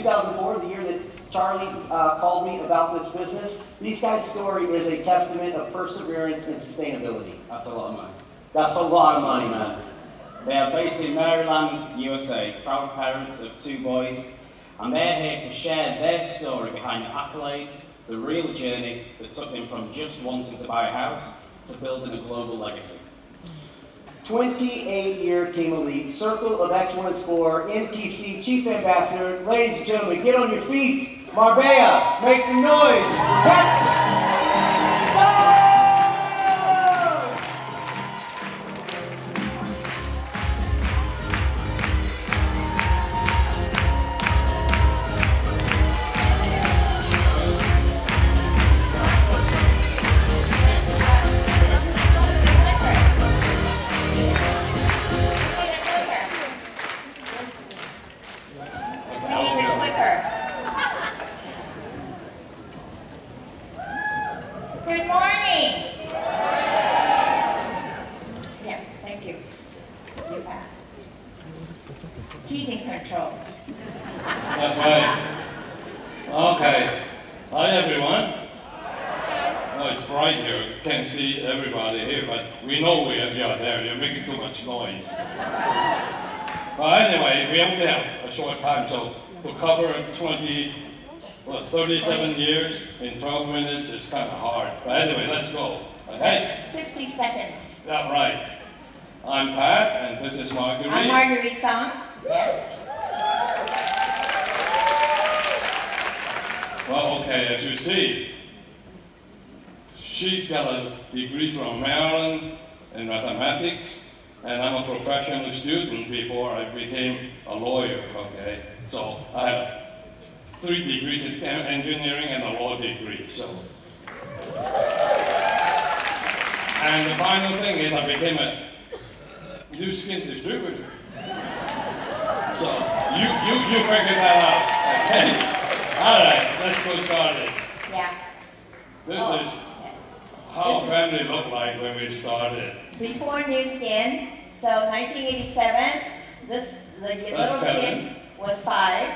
2004, the year that Charlie called me about this business. These guys' story is a testament of perseverance and sustainability. That's a lot of money. That's a lot of money, man. They are based in Maryland, USA, proud parents of 2 boys, and they're here to share their story behind the accolades, the real journey that took them from just wanting to buy a house to building a global legacy. 28-year Team Elite, Circle of Excellence for MTC Chief Ambassador. Ladies and gentlemen, get on your feet. Marbella, make some noise. Good morning. Yeah, thank you. He's in control. That's right. Okay. Hi, everyone. Oh, it's bright here. Can't see everybody here, but we know we are there. You're making too much noise. But anyway, we only have a short time, so to cover 37 years in 12 minutes is kind of hard. But anyway, let's go. Okay? 50 seconds. Yeah, right. I'm Pat, and this is Marguerite. I'm Marguerite Song. Yes. Well, okay, as you see, she's got a degree from Maryland in mathematics, and I'm a professional student before I became a lawyer, okay? So I have 3 degrees in engineering and a law degree, so. And the final thing is I became a new skin distributor. So you figured that out, okay? All right, let's go started. Yeah. This is how family looked like when we started. Before New Skin, so 1987, the little kid was 5.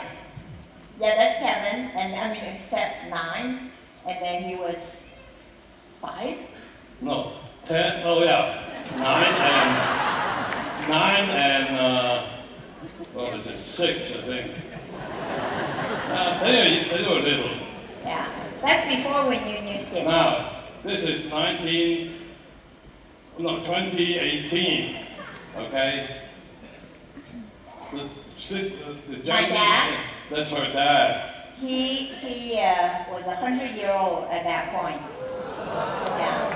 Yeah, that's Kevin, and except 9, and then he was 5? No, 10, oh yeah, 9 and what is it, 6, I think. They were little. Yeah, that's before we knew New Skin. Now, this is 2018, okay? My dad? That's her dad. He was 100-year-old at that point. Yeah.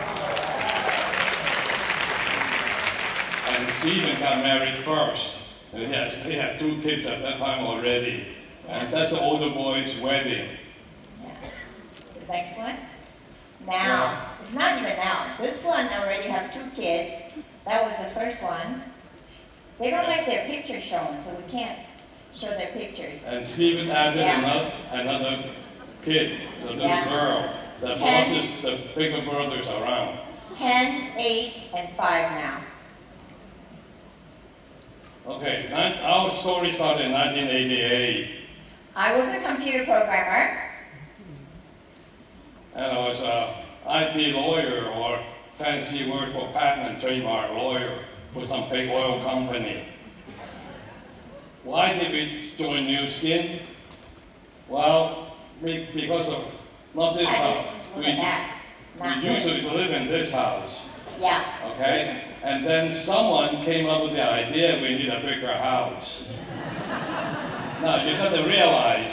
And Stephen got married first. And he had 2 kids at that time already. And that's the older boy's wedding. Yeah. The next one. Now, it's not even now. This one already have 2 kids. That was the first one. They don't like their pictures shown, so we can't show their pictures. And Stephen added another kid, the little girl, that bosses the bigger brothers around. 10, 8, and 5 now. Okay, our story started in 1988. I was a computer programmer. And I was an IP lawyer, or fancy word for patent and trademark lawyer, for some big oil company. Why did we join New Skin? Well, because of, not this house. We usually live in this house. Yeah. Okay? And then someone came up with the idea we need a bigger house. Now, you have to realize,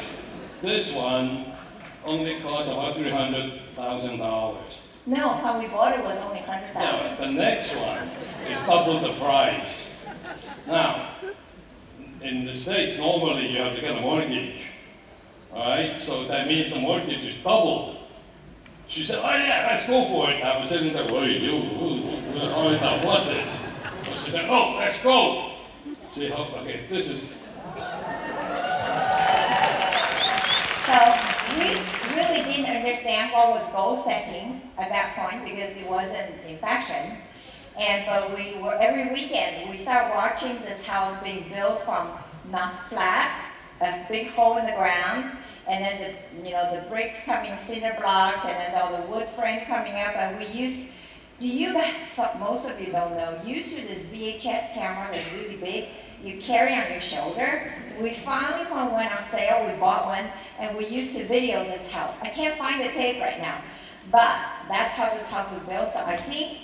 this one only cost about $300,000. No, how we bought it was only 100,000. Yeah, the next one is double the price. Now, in the States, normally you have to get a mortgage. All right? So that means the mortgage is doubled. She said, oh yeah, let's go for it. I was sitting there, what do you do? How do I afford this? So she said, oh, let's go. See how, okay, this is. So we really didn't understand what was goal setting at that point because it wasn't in fashion. But we were, every weekend, we started watching this house being built from not flat a big hole in the ground, and then the bricks coming, cinder blocks, and then all the wood frame coming up, and we used, do you guys, most of you don't know, used to this VHS camera that's really big, you carry on your shoulder. We finally, when it went on sale, we bought one, and we used to video this house. I can't find the tape right now, but that's how this house was built, so I think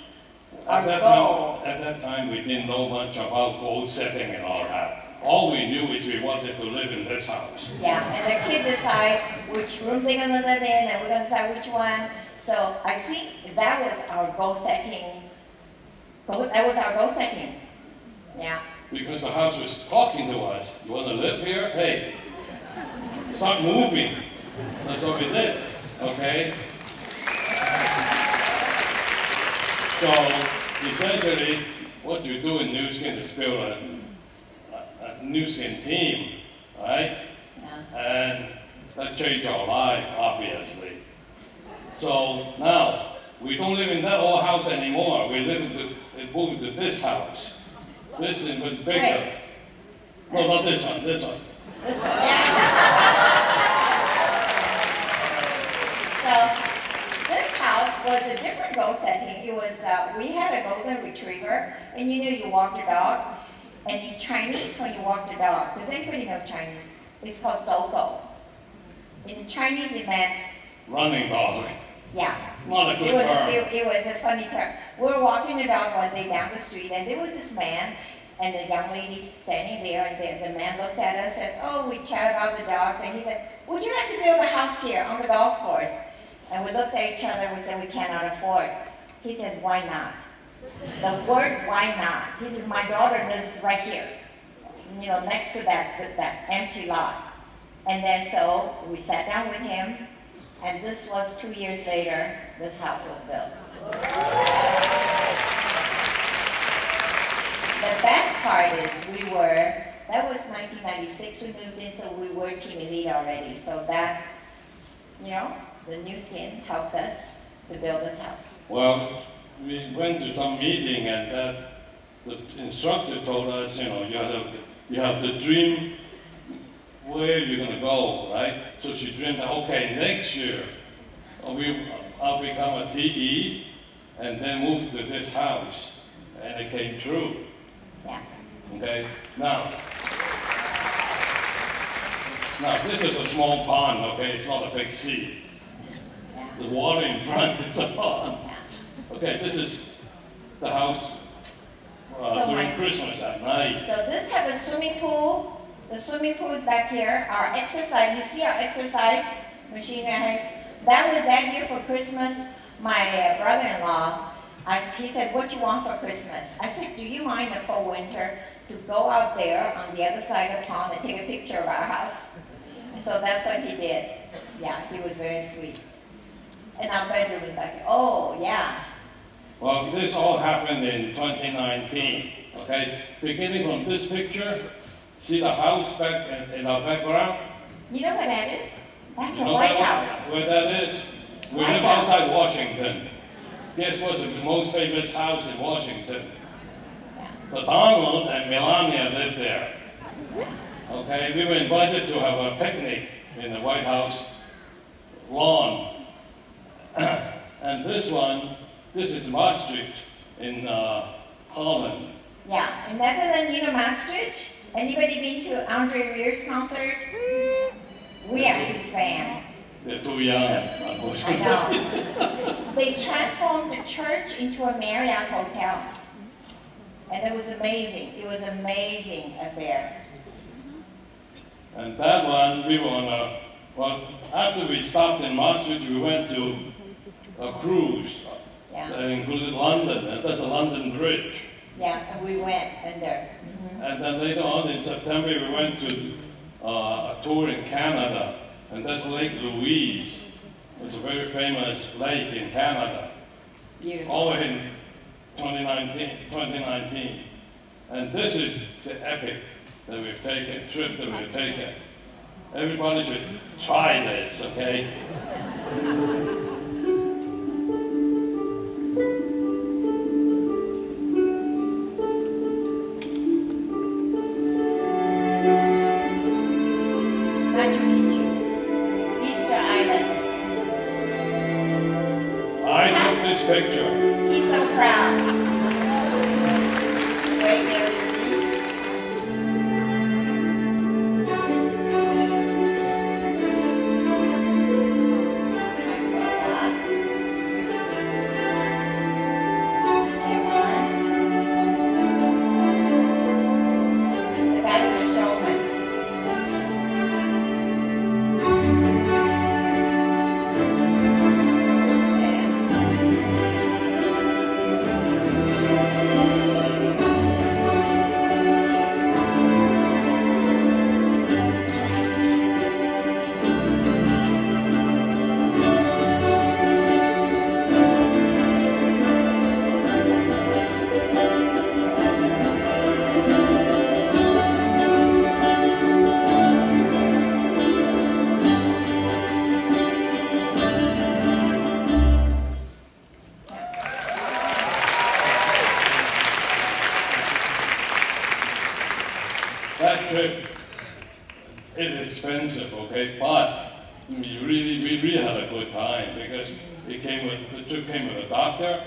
At that time, we didn't know much about goal setting and all that. All we knew is we wanted to live in this house. Yeah, and the kids decide which room they're gonna live in, and we're gonna decide which one. So I think that was our goal setting. That was our goal setting. Yeah. Because the house was talking to us. You want to live here? Hey, start moving. That's what we did. Okay? So essentially, what you do in New Skin is build a New Skin team, right? Yeah. And that changed our life, obviously. So now, we don't live in that old house anymore. We moved to this house. This is bigger. Right. No, not this one, this one. This one, yeah. So this house was a different goal setting. It was, we had a golden retriever, and you knew you walked a dog. And in Chinese, when you walk the dog, does anybody know Chinese? It's called doggo. In Chinese, it meant Running dog. yeah. Not a good term. It was a funny term. We were walking the dog one day down the street, and there was this man and the young lady standing there, and the man looked at us and said, oh, we chat about the dogs, and he said, would you like to build a house here on the golf course? And we looked at each other and we said, we cannot afford. He says, why not? The word why not? He says, my daughter lives right here, next to that empty lot. And then so we sat down with him, and this was 2 years later, this house was built. The best part is that was 1996 we moved in, so we were team elite already. So that, the New Skin helped us to build this house. Well, we went to some meeting, and the instructor told us, you have to dream where you're going to go, right? So she dreamed, okay, next year I'll become a TE and then move to this house. And it came true. Yeah. Okay? Now, this is a small pond, okay? It's not a big sea. Yeah. The water in front, it's a pond. Yeah. Okay, this is the house during Christmas at night. So this has a swimming pool. The swimming pool is back here. Our exercise, you see our exercise machine right? That was that year for Christmas. My brother-in-law, he said, what you want for Christmas? I said, do you mind, Nicole Winter, to go out there on the other side of the pond and take a picture of our house? And so that's what he did. Yeah, he was very sweet. And our bedroom is back here. Oh, yeah. Well, this all happened in 2019, okay? Beginning from this picture, see the house back in our background? You know what that is? That's You a know White that- House. Where that is? We White live House. outside Washington. Guess what's the most famous house in Washington? Yeah. The Donald and Melania live there. Okay, we were invited to have a picnic in the White House lawn. And this is Maastricht in Holland. Yeah, in Netherlands, Maastricht. Anybody been to Andre Rier's concert? We are his fan. They're too young, I unfortunately. know. They transformed the church into a Marriott hotel. And it was amazing. It was an amazing affair. And that one, we were on after we stopped in Maastricht, we went to a cruise Yeah, that included London, and that's a London bridge. yeah, and we went under. And then later on in September, we went to a tour in Canada, and that's Lake Louise. It's a very famous lake in Canada. Beautiful. All in 2019. And this is the epic that we've taken, trip that we've taken. Everybody should try this, okay? picture. He's so proud. Great Marguerite. The guy's a showman. And That trip is expensive, okay, but we really had a good time because the trip came with a doctor,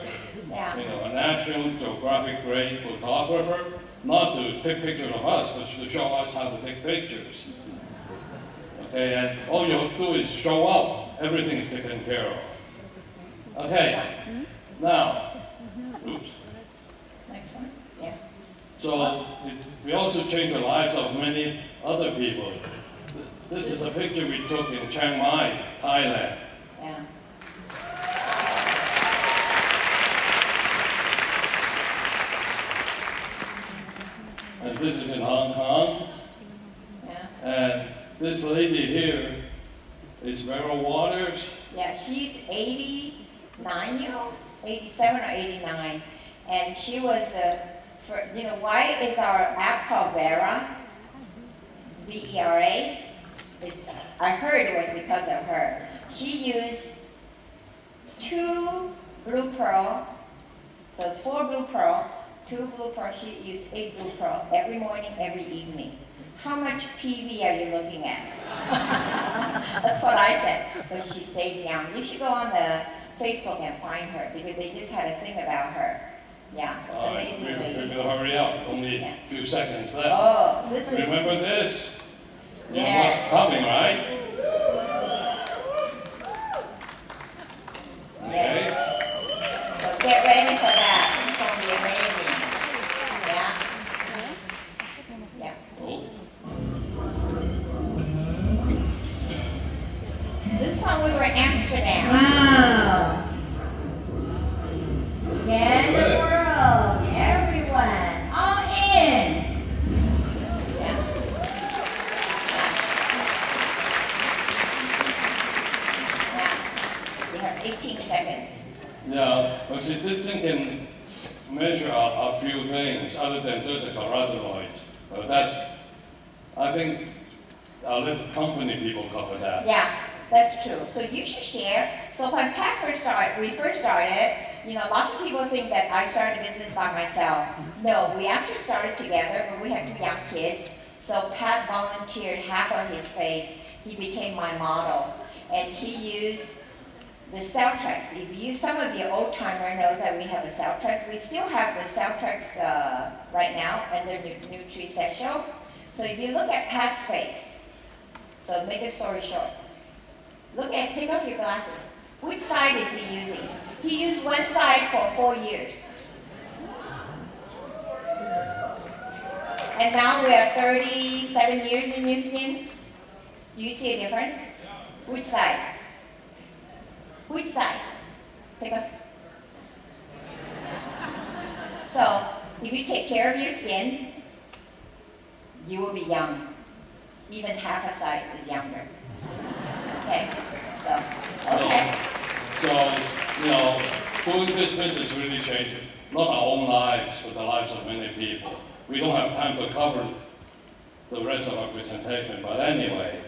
yeah. a National Geographic grade photographer, not to take pictures of us, but to show us how to take pictures. Okay, and all you have to do is show up. Everything is taken care of. Okay, now, oops. Next one. Yeah. So we also changed the lives of many other people. This is a picture we took in Chiang Mai, Thailand. Yeah. And this is in Hong Kong. Yeah. And this lady here is Beryl Waters. Yeah, she's 89-year-old, 87 or 89. And she was why is our app called Vera? V-E-R-A? I heard it was because of her. She used 2 blue pearl, so it's 4 blue pearl, 2 blue pearl, she used 8 blue pearl every morning, every evening. How much PV are you looking at? That's what I said, but she stayed young. You should go on the Facebook and find her, because they just had a thing about her. Yeah, All right, amazing we're lady. going to hurry up. Only a few seconds left. Oh, this is, Remember this? You know yeah. what's coming, right? Okay. Yeah. So get ready for that. It's going to be amazing. Yeah. Yeah. Oh. This one we were in Amsterdam. Wow. Scan the Good. world. Everyone. All in. Yeah. Yeah. We have 18 seconds. Yeah, but she did think can measure a few things other than just a carotenoid. But I think I'll let the company people cover that. Yeah, that's true. So you should share. So when Pat we first started, lots of people think that I started a business by myself. No, we actually started together, but we have 2 young kids. So Pat volunteered half of his space. He became my model, and he used the Celtrex. Some of you old timer know that we have a Celtrex. We still have the Celtrex right now, and they're Nutri-Essential. So if you look at Pat's face, so make a story short. Take off your glasses. Which side is he using? He used one side for 4 years. And now we are 37 years in using it. Do you see a difference? Which side? Which side? Take off. So, if you take care of your skin, you will be young. Even half a side is younger. Okay? So, okay. So, doing this business really changes not our own lives, but the lives of many people. We don't have time to cover the rest of our presentation, but anyway,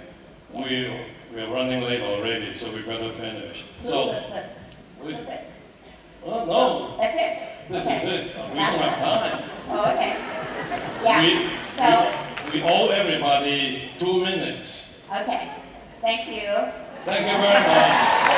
we're running late already, so we better finish. So, we, oh no, That's it? this Okay. is it. We don't have time. Oh, okay. Yeah, so, We owe everybody 2 minutes. okay. Thank you. Thank you very much.